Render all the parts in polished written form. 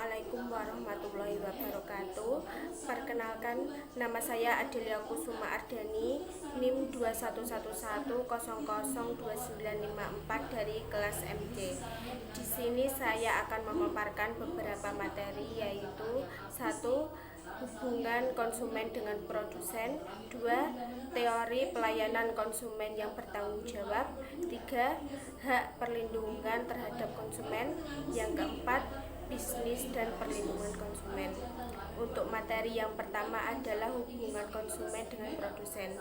Assalamualaikum warahmatullahi wabarakatuh. Perkenalkan, nama saya Adelia Kusuma Ardani, NIM 2111002954 dari kelas MD. Di sini saya akan memaparkan beberapa materi, yaitu 1. Hubungan konsumen dengan produsen. 2. Teori pelayanan konsumen yang bertanggung jawab. 3. Hak perlindungan terhadap konsumen. Yang keempat, bisnis dan perlindungan konsumen. Untuk materi yang pertama adalah hubungan konsumen dengan produsen.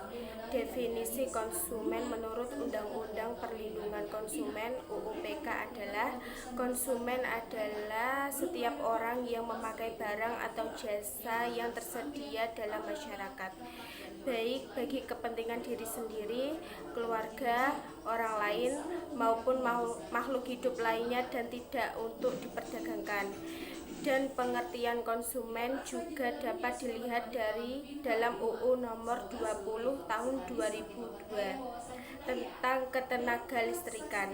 Definisi konsumen menurut Undang-Undang Perlindungan Konsumen (UU-PK) adalah konsumen adalah setiap orang yang memakai barang atau jasa yang tersedia dalam masyarakat, baik bagi kepentingan diri sendiri, keluarga, orang lain, maupun makhluk hidup lainnya dan tidak untuk diperdagangkan. Dan pengertian konsumen juga dapat dilihat dari dalam UU Nomor 20 Tahun 2002 tentang ketenagalistrikan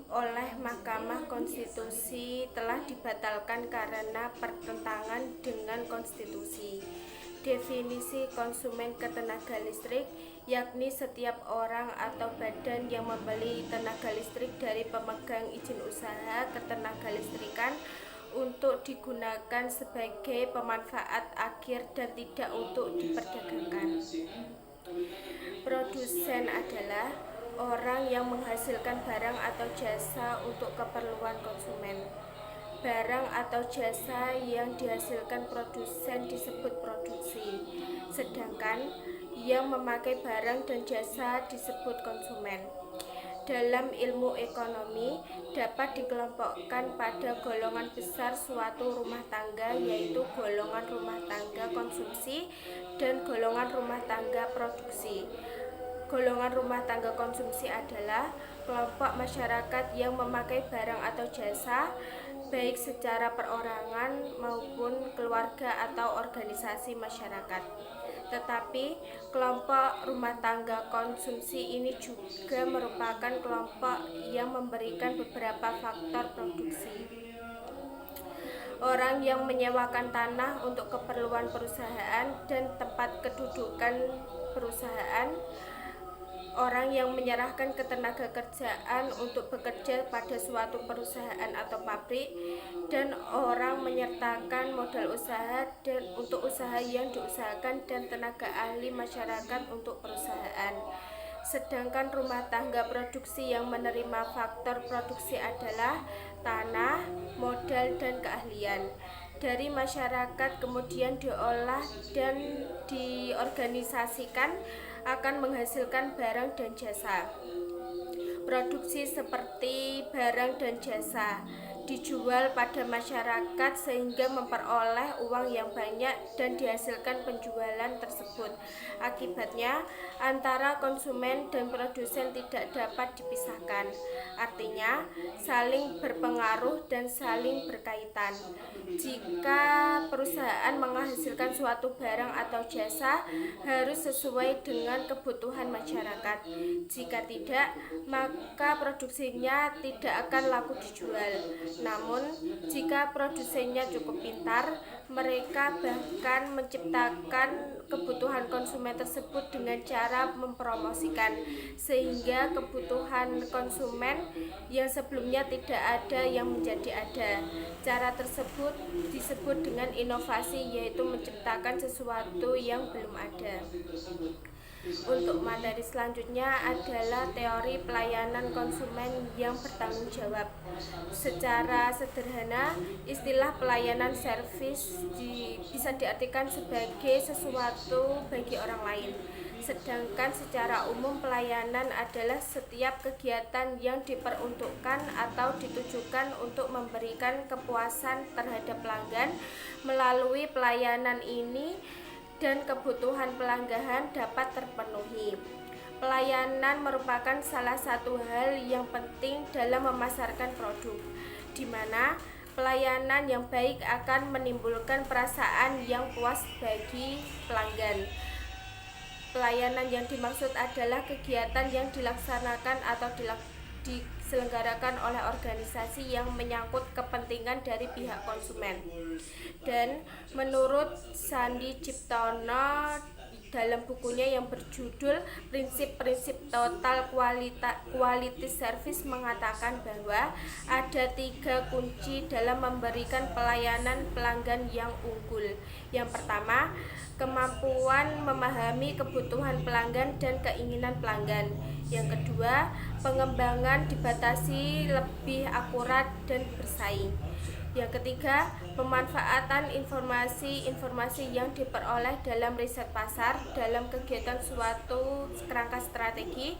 oleh Mahkamah Konstitusi telah dibatalkan karena bertentangan dengan konstitusi. Definisi konsumen ketenaga listrik yakni setiap orang atau badan yang membeli tenaga listrik dari pemegang izin usaha ketenagalistrikan untuk digunakan sebagai pemanfaat akhir dan tidak untuk diperdagangkan. Produsen adalah orang yang menghasilkan barang atau jasa untuk keperluan konsumen. Barang atau jasa yang dihasilkan produsen disebut produksi, sedangkan yang memakai barang dan jasa disebut konsumen. Dalam ilmu ekonomi dapat dikelompokkan pada golongan besar suatu rumah tangga, yaitu golongan rumah tangga konsumsi dan golongan rumah tangga produksi. Golongan rumah tangga konsumsi adalah kelompok masyarakat yang memakai barang atau jasa, baik secara perorangan maupun keluarga atau organisasi masyarakat. Tetapi kelompok rumah tangga konsumsi ini juga merupakan kelompok yang memberikan beberapa faktor produksi. Orang yang menyewakan tanah untuk keperluan perusahaan dan tempat kedudukan perusahaan, orang yang menyerahkan ketenaga kerjaan untuk bekerja pada suatu perusahaan atau pabrik, dan orang menyertakan modal usaha dan untuk usaha yang diusahakan dan tenaga ahli masyarakat untuk perusahaan. Sedangkan rumah tangga produksi yang menerima faktor produksi adalah tanah, modal, dan keahlian dari masyarakat, kemudian diolah dan diorganisasikan akan menghasilkan barang dan jasa. Produksi seperti barang dan jasa dijual pada masyarakat sehingga memperoleh uang yang banyak dan dihasilkan penjualan tersebut. Akibatnya antara konsumen dan produsen tidak dapat dipisahkan, artinya saling berpengaruh dan saling berkaitan. Jika perusahaan menghasilkan suatu barang atau jasa, harus sesuai dengan kebutuhan masyarakat. Jika tidak, maka produksinya tidak akan laku dijual. Namun, jika produsennya cukup pintar, mereka bahkan menciptakan kebutuhan konsumen tersebut dengan cara mempromosikan, sehingga kebutuhan konsumen yang sebelumnya tidak ada yang menjadi ada. Cara tersebut disebut dengan inovasi, yaitu menciptakan sesuatu yang belum ada. Untuk materi selanjutnya adalah teori pelayanan konsumen yang bertanggung jawab. Secara sederhana, istilah pelayanan servis bisa diartikan sebagai sesuatu bagi orang lain. Sedangkan secara umum pelayanan adalah setiap kegiatan yang diperuntukkan atau ditujukan untuk memberikan kepuasan terhadap pelanggan. Melalui pelayanan ini dan kebutuhan pelanggan dapat terpenuhi. Pelayanan merupakan salah satu hal yang penting dalam memasarkan produk, di mana pelayanan yang baik akan menimbulkan perasaan yang puas bagi pelanggan. Pelayanan yang dimaksud adalah kegiatan yang dilaksanakan atau diselenggarakan oleh organisasi yang menyangkut kepentingan dari pihak konsumen. Dan menurut Sandi Ciptono dalam bukunya yang berjudul Prinsip-Prinsip Total Quality Service mengatakan bahwa ada 3 kunci dalam memberikan pelayanan pelanggan yang unggul. Yang pertama, kemampuan memahami kebutuhan pelanggan dan keinginan pelanggan. Yang kedua, pengembangan dibatasi lebih akurat dan bersaing. Yang ketiga, pemanfaatan informasi-informasi yang diperoleh dalam riset pasar dalam kegiatan suatu kerangka strategi.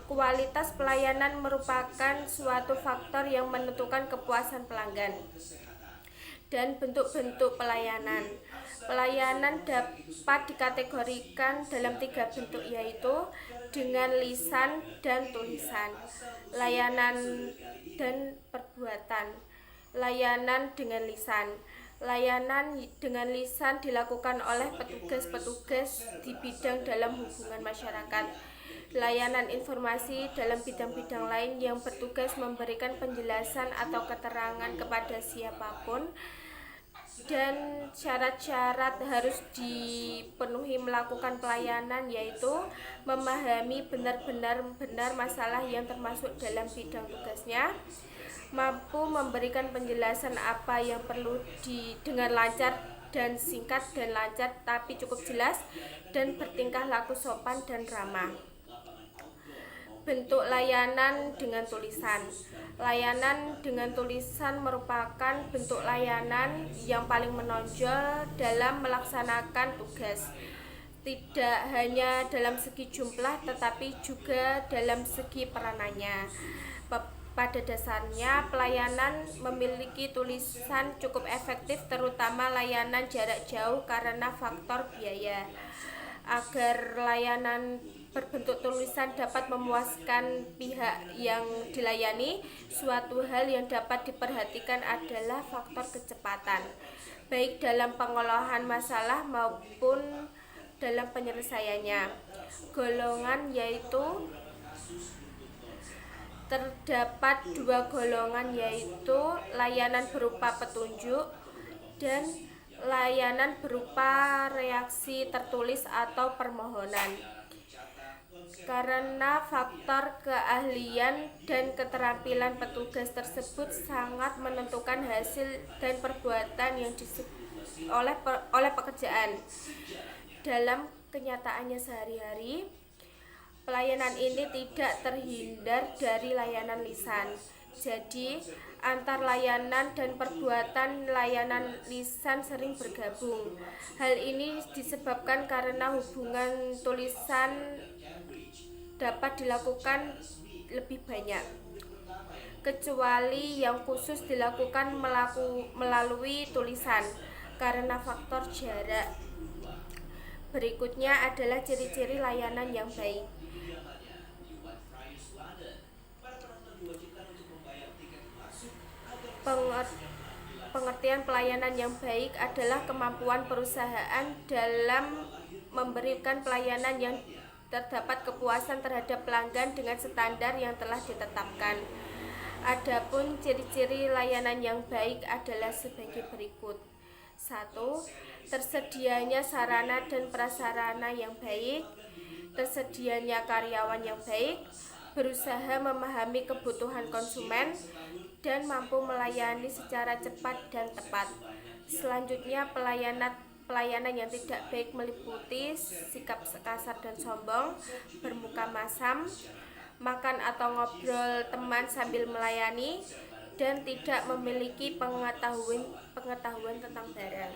Kualitas pelayanan merupakan suatu faktor yang menentukan kepuasan pelanggan. Dan bentuk-bentuk pelayanan. Pelayanan dapat dikategorikan dalam 3 bentuk, yaitu dengan lisan dan tulisan, layanan dan perbuatan. Layanan dengan lisan. Layanan dengan lisan dilakukan oleh petugas-petugas di bidang dalam hubungan masyarakat. Layanan informasi dalam bidang-bidang lain yang bertugas memberikan penjelasan atau keterangan kepada siapapun. Dan syarat-syarat harus dipenuhi melakukan pelayanan, yaitu memahami benar-benar masalah yang termasuk dalam bidang tugasnya, mampu memberikan penjelasan apa yang perlu dengan lancar dan singkat dan lancar tapi cukup jelas, dan bertingkah laku sopan dan ramah. Bentuk layanan dengan tulisan. Layanan dengan tulisan merupakan bentuk layanan yang paling menonjol dalam melaksanakan tugas, tidak hanya dalam segi jumlah tetapi juga dalam segi peranannya. Pada dasarnya, pelayanan memiliki tulisan cukup efektif, terutama layanan jarak jauh karena faktor biaya. Agar layanan berbentuk tulisan dapat memuaskan pihak yang dilayani, suatu hal yang dapat diperhatikan adalah faktor kecepatan, baik dalam pengolahan masalah maupun dalam penyelesaiannya. Golongan yaitu terdapat 2 golongan, yaitu layanan berupa petunjuk dan layanan berupa reaksi tertulis atau permohonan. Karena faktor keahlian dan keterampilan petugas tersebut sangat menentukan hasil dan perbuatan yang oleh pekerjaan. Dalam kenyataannya sehari-hari, pelayanan ini tidak terhindar dari layanan lisan. Jadi, antar layanan dan perbuatan layanan lisan sering bergabung. Hal ini disebabkan karena hubungan tulisan dapat dilakukan lebih banyak, kecuali yang khusus dilakukan melalui tulisan karena faktor jarak. Berikutnya adalah ciri-ciri layanan yang baik. Pengertian pelayanan yang baik adalah kemampuan perusahaan dalam memberikan pelayanan yang terdapat kepuasan terhadap pelanggan dengan standar yang telah ditetapkan. Adapun ciri-ciri layanan yang baik adalah sebagai berikut. 1. Tersedianya sarana dan prasarana yang baik. Tersedianya karyawan yang baik, berusaha memahami kebutuhan konsumen, dan mampu melayani secara cepat dan tepat. Selanjutnya, pelayanan yang tidak baik meliputi sikap kasar dan sombong, bermuka masam, makan atau ngobrol teman sambil melayani, dan tidak memiliki pengetahuan tentang barang.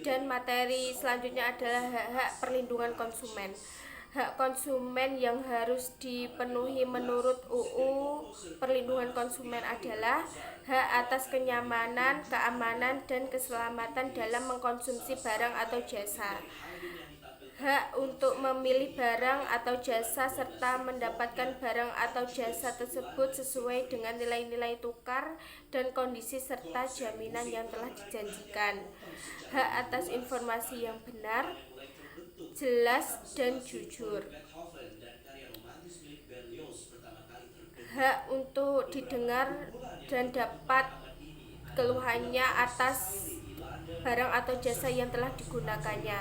Dan materi selanjutnya adalah hak-hak perlindungan konsumen. Hak konsumen yang harus dipenuhi menurut UU Perlindungan Konsumen adalah hak atas kenyamanan, keamanan, dan keselamatan dalam mengkonsumsi barang atau jasa, hak untuk memilih barang atau jasa serta mendapatkan barang atau jasa tersebut sesuai dengan nilai-nilai tukar dan kondisi serta jaminan yang telah dijanjikan, hak atas informasi yang benar, jelas dan jujur. Hak untuk didengar dan dapat keluhannya atas barang atau jasa yang telah digunakannya.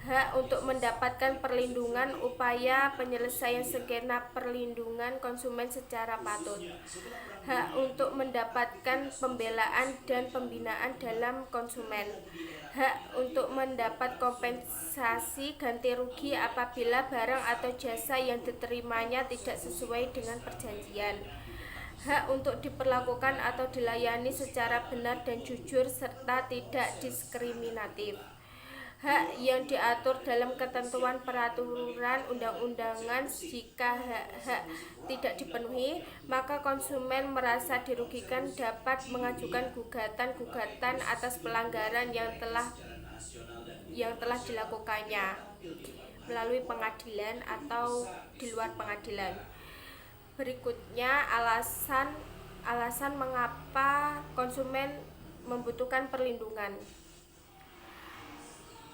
Hak untuk mendapatkan perlindungan, upaya penyelesaian sengketa perlindungan konsumen secara patut. Hak untuk mendapatkan pembelaan dan pembinaan dalam konsumen. Hak untuk mendapat kompensasi ganti rugi apabila barang atau jasa yang diterimanya tidak sesuai dengan perjanjian. Hak untuk diperlakukan atau dilayani secara benar dan jujur serta tidak diskriminatif. Hak yang diatur dalam ketentuan peraturan undang-undangan. Jika hak-hak tidak dipenuhi, maka konsumen merasa dirugikan dapat mengajukan gugatan atas pelanggaran yang telah dilakukannya melalui pengadilan atau di luar pengadilan. Berikutnya alasan mengapa konsumen membutuhkan perlindungan.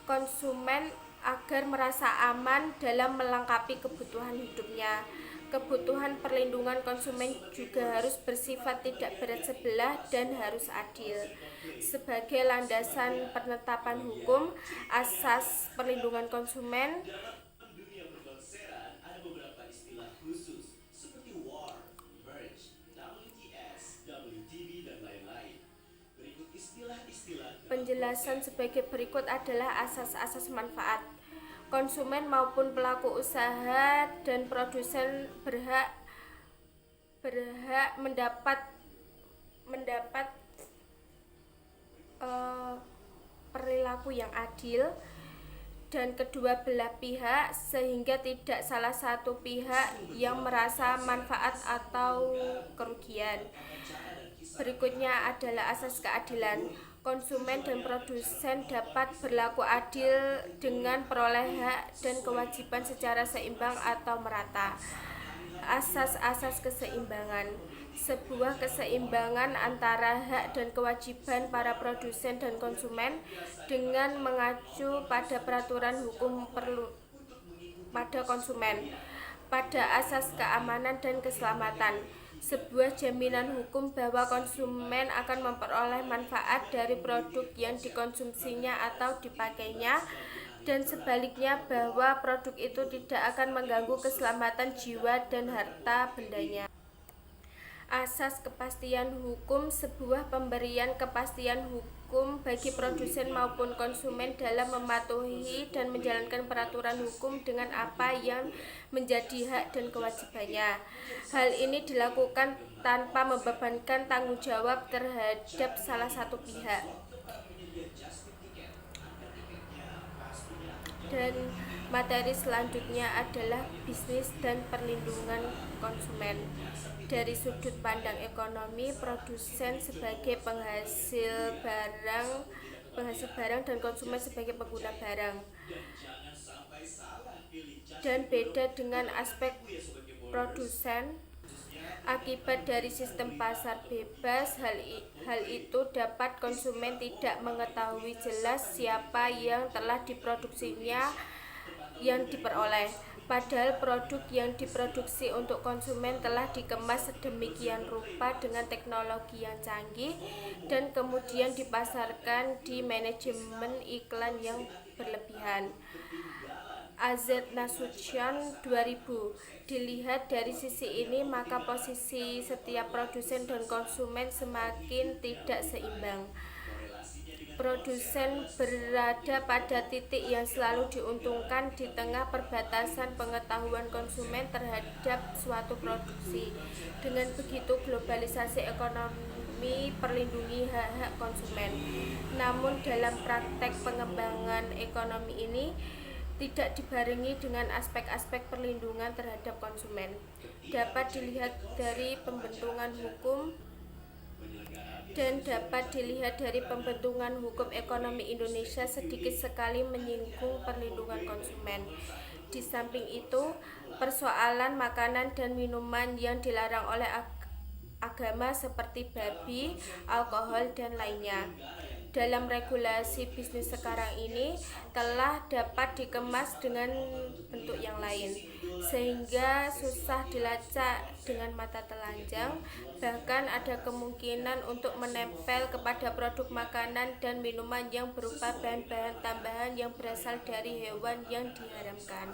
Konsumen agar merasa aman dalam melengkapi kebutuhan hidupnya. Kebutuhan perlindungan konsumen juga harus bersifat tidak berat sebelah dan harus adil. Sebagai landasan penetapan hukum, asas perlindungan konsumen penjelasan sebagai berikut adalah asas-asas manfaat. Konsumen maupun pelaku usaha dan produsen berhak mendapat perilaku yang adil dan kedua belah pihak, sehingga tidak salah satu pihak yang merasa manfaat atau kerugian. Berikutnya adalah asas keadilan. Konsumen dan produsen dapat berlaku adil dengan peroleh hak dan kewajiban secara seimbang atau merata. Asas-asas keseimbangan. Sebuah keseimbangan antara hak dan kewajiban para produsen dan konsumen dengan mengacu pada peraturan hukum pada konsumen, pada asas keamanan dan keselamatan. Sebuah jaminan hukum bahwa konsumen akan memperoleh manfaat dari produk yang dikonsumsinya atau dipakainya, dan sebaliknya bahwa produk itu tidak akan mengganggu keselamatan jiwa dan harta bendanya. Asas kepastian hukum. Sebuah pemberian kepastian hukum bagi produsen maupun konsumen dalam mematuhi dan menjalankan peraturan hukum dengan apa yang menjadi hak dan kewajibannya. Hal ini dilakukan tanpa membebankan tanggung jawab terhadap salah satu pihak. Dan materi selanjutnya adalah bisnis dan perlindungan konsumen. Dari sudut pandang ekonomi, produsen sebagai penghasil barang dan konsumen sebagai pengguna barang. Dan beda dengan aspek produsen, akibat dari sistem pasar bebas, hal itu dapat konsumen tidak mengetahui jelas siapa yang telah diproduksinya yang diperoleh. Padahal produk yang diproduksi untuk konsumen telah dikemas sedemikian rupa dengan teknologi yang canggih dan kemudian dipasarkan di manajemen iklan yang berlebihan. AZ Nasution 2000. Dilihat dari sisi ini, maka posisi setiap produsen dan konsumen semakin tidak seimbang. Produsen berada pada titik yang selalu diuntungkan di tengah perbatasan pengetahuan konsumen terhadap suatu produksi. Dengan begitu, globalisasi ekonomi perlindungi hak-hak konsumen. Namun dalam praktek pengembangan ekonomi ini tidak dibarengi dengan aspek-aspek perlindungan terhadap konsumen. Dapat dilihat dari pembentukan hukum ekonomi Indonesia sedikit sekali menyinggung perlindungan konsumen. Di samping itu, persoalan makanan dan minuman yang dilarang oleh agama seperti babi, alkohol, dan lainnya. dalam regulasi bisnis sekarang ini telah dapat dikemas dengan bentuk yang lain, sehingga susah dilacak dengan mata telanjang. Bahkan ada kemungkinan untuk menempel kepada produk makanan dan minuman yang berupa bahan-bahan tambahan yang berasal dari hewan yang diharamkan.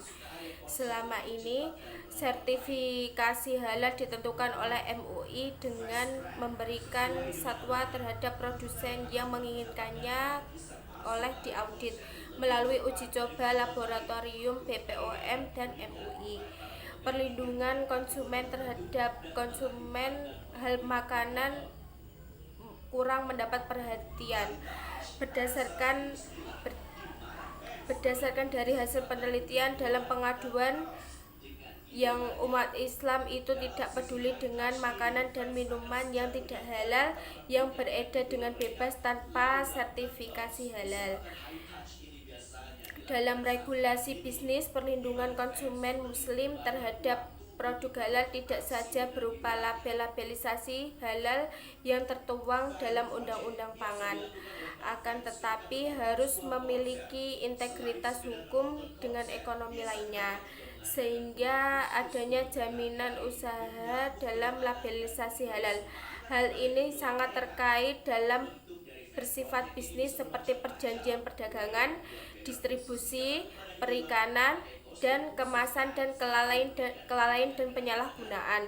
Selama ini, sertifikasi halal ditentukan oleh MUI dengan memberikan fatwa terhadap produsen yang menginginkannya oleh diaudit melalui uji coba laboratorium BPOM dan MUI. Perlindungan konsumen terhadap konsumen hal makanan kurang mendapat perhatian. Berdasarkan Berdasarkan dari hasil penelitian dalam pengaduan yang umat Islam itu tidak peduli dengan makanan dan minuman yang tidak halal yang beredar dengan bebas tanpa sertifikasi halal. Dalam regulasi bisnis, perlindungan konsumen muslim terhadap produk halal tidak saja berupa label-labelisasi halal yang tertuang dalam undang-undang pangan, akan tetapi harus memiliki integritas hukum dengan ekonomi lainnya, sehingga adanya jaminan usaha dalam labelisasi halal. Hal ini sangat terkait dalam bersifat bisnis seperti perjanjian perdagangan, distribusi, perikanan, dan kemasan dan kelalaian dan penyalahgunaan.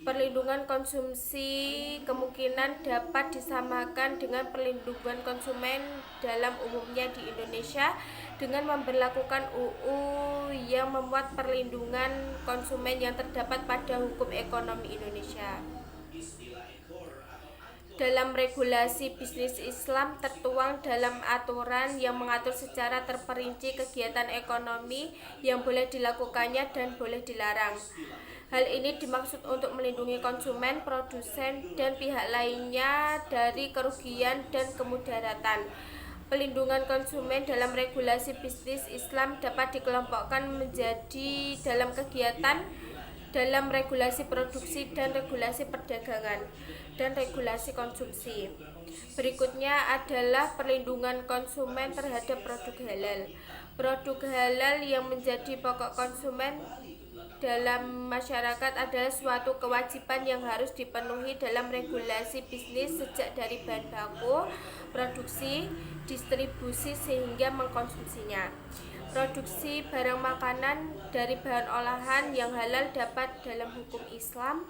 Perlindungan konsumsi kemungkinan dapat disamakan dengan perlindungan konsumen dalam umumnya di Indonesia dengan memberlakukan UU yang memuat perlindungan konsumen yang terdapat pada hukum ekonomi Indonesia. Dalam regulasi bisnis Islam tertuang dalam aturan yang mengatur secara terperinci kegiatan ekonomi yang boleh dilakukannya dan boleh dilarang. Hal ini dimaksud untuk melindungi konsumen, produsen, dan pihak lainnya dari kerugian dan kemudaratan. Pelindungan konsumen dalam regulasi bisnis Islam dapat dikelompokkan menjadi dalam kegiatan, dalam regulasi produksi dan regulasi perdagangan, dan regulasi konsumsi. Berikutnya adalah perlindungan konsumen terhadap produk halal. Produk halal yang menjadi pokok konsumen dalam masyarakat adalah suatu kewajiban yang harus dipenuhi dalam regulasi bisnis sejak dari bahan baku, produksi, distribusi hingga mengkonsumsinya. Produksi barang makanan dari bahan olahan yang halal dapat dalam hukum Islam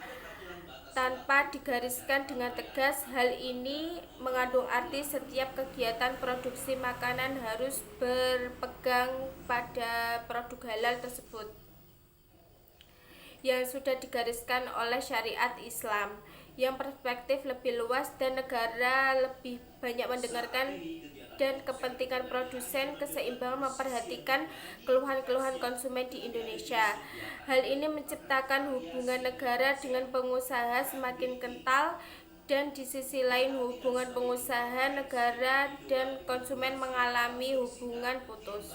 tanpa digariskan dengan tegas. Hal ini mengandung arti setiap kegiatan produksi makanan harus berpegang pada produk halal tersebut yang sudah digariskan oleh syariat Islam yang perspektif lebih luas dan negara lebih banyak mendengarkan dan kepentingan produsen. Keseimbangan memperhatikan keluhan-keluhan konsumen di Indonesia. Hal ini menciptakan hubungan negara dengan pengusaha semakin kental, dan di sisi lain hubungan pengusaha, negara, dan konsumen mengalami hubungan putus.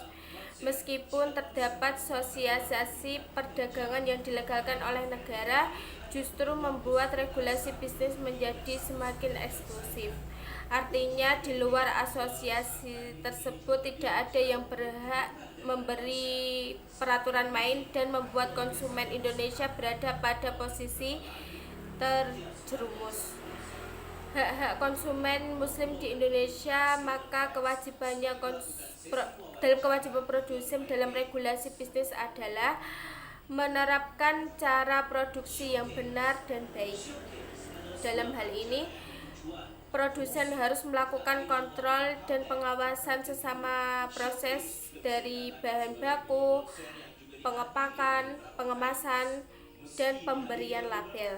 Meskipun terdapat sosialisasi perdagangan yang dilegalkan oleh negara, justru membuat regulasi bisnis menjadi semakin eksklusif. Artinya, di luar asosiasi tersebut tidak ada yang berhak memberi peraturan main dan membuat konsumen Indonesia berada pada posisi terjerumus. Hak-hak konsumen muslim di Indonesia, maka dalam kewajiban produsen dalam regulasi bisnis adalah menerapkan cara produksi yang benar dan baik. Dalam hal ini, produsen harus melakukan kontrol dan pengawasan sesama proses dari bahan baku, pengepakan, pengemasan, dan pemberian label.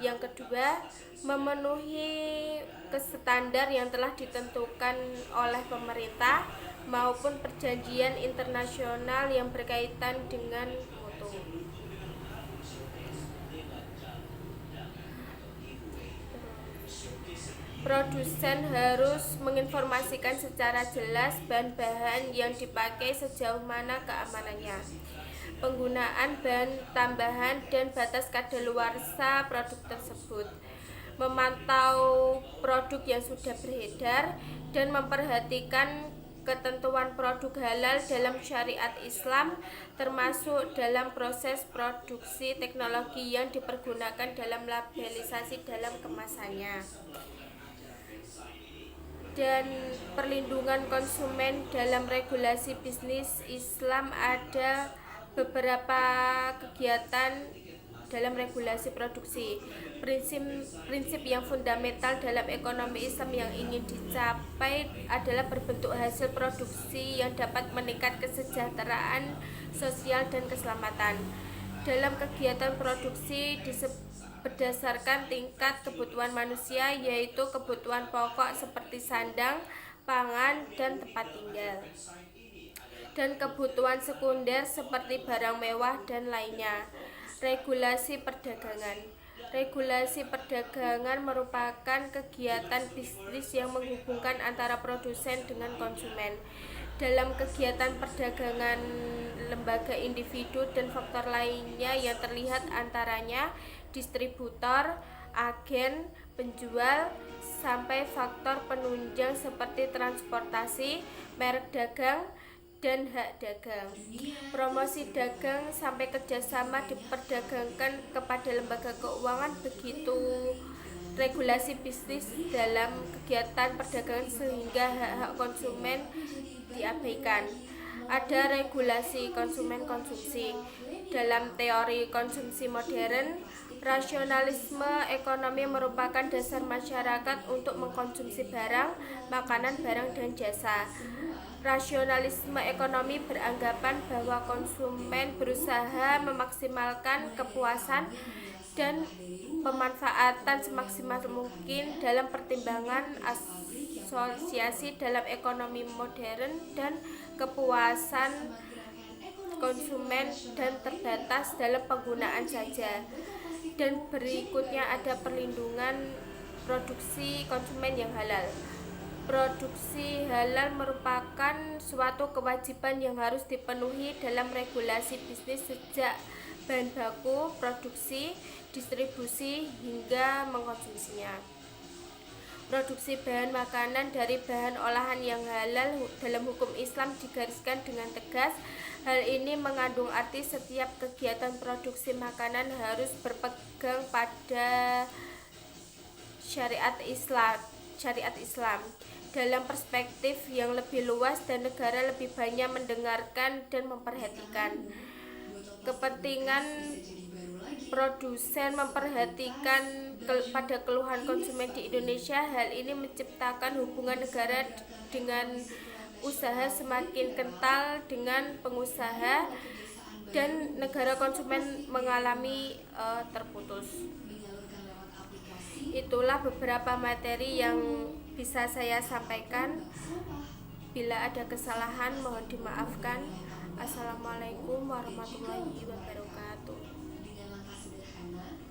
Yang kedua, memenuhi standar yang telah ditentukan oleh pemerintah maupun perjanjian internasional yang berkaitan dengan mutu. Produsen harus menginformasikan secara jelas bahan-bahan yang dipakai, sejauh mana keamanannya, penggunaan bahan tambahan, dan batas kadaluarsa produk tersebut. memantau produk yang sudah beredar, dan memperhatikan ketentuan produk halal dalam syariat Islam, termasuk dalam proses produksi, teknologi yang dipergunakan dalam labelisasi dalam kemasannya, dan perlindungan konsumen dalam regulasi bisnis Islam. Ada beberapa kegiatan dalam regulasi produksi. Prinsip yang fundamental dalam ekonomi Islam yang ingin dicapai adalah berbentuk hasil produksi yang dapat meningkatkan kesejahteraan sosial dan keselamatan. Dalam kegiatan produksi berdasarkan tingkat kebutuhan manusia, yaitu kebutuhan pokok seperti sandang, pangan, dan tempat tinggal, dan kebutuhan sekunder seperti barang mewah dan lainnya. Regulasi perdagangan. Regulasi perdagangan merupakan kegiatan bisnis yang menghubungkan antara produsen dengan konsumen. Dalam kegiatan perdagangan, lembaga, individu, dan faktor lainnya yang terlihat antaranya distributor, agen, penjual, sampai faktor penunjang seperti transportasi, merek dagang, dan hak dagang. Promosi dagang sampai kerjasama diperdagangkan kepada lembaga keuangan. Begitu regulasi bisnis dalam kegiatan perdagangan sehingga hak-hak konsumen diabaikan. Ada regulasi konsumen konsumsi. Dalam teori konsumsi modern, rasionalisme ekonomi merupakan dasar masyarakat untuk mengkonsumsi barang, makanan, barang, dan jasa. Rasionalisme ekonomi beranggapan bahwa konsumen berusaha memaksimalkan kepuasan dan pemanfaatan semaksimal mungkin dalam pertimbangan asosiasi dalam ekonomi modern, dan kepuasan konsumen dan terbatas dalam penggunaan saja. Dan berikutnya ada perlindungan produksi konsumen yang halal. Produksi halal merupakan suatu kewajiban yang harus dipenuhi dalam regulasi bisnis, sejak bahan baku, produksi, distribusi, hingga mengkonsumsinya. Produksi bahan makanan dari bahan olahan yang halal dalam hukum Islam digariskan dengan tegas. Hal ini mengandung arti setiap kegiatan produksi makanan harus berpegang pada syariat Islam. Dalam perspektif yang lebih luas, dan negara lebih banyak mendengarkan dan memperhatikan kepentingan produsen, memperhatikan pada keluhan konsumen di Indonesia. Hal ini menciptakan hubungan negara dengan usaha semakin kental dengan pengusaha, dan negara konsumen mengalami terputus. Itulah beberapa materi yang bisa saya sampaikan. Bila ada kesalahan mohon dimaafkan. Assalamualaikum warahmatullahi wabarakatuh.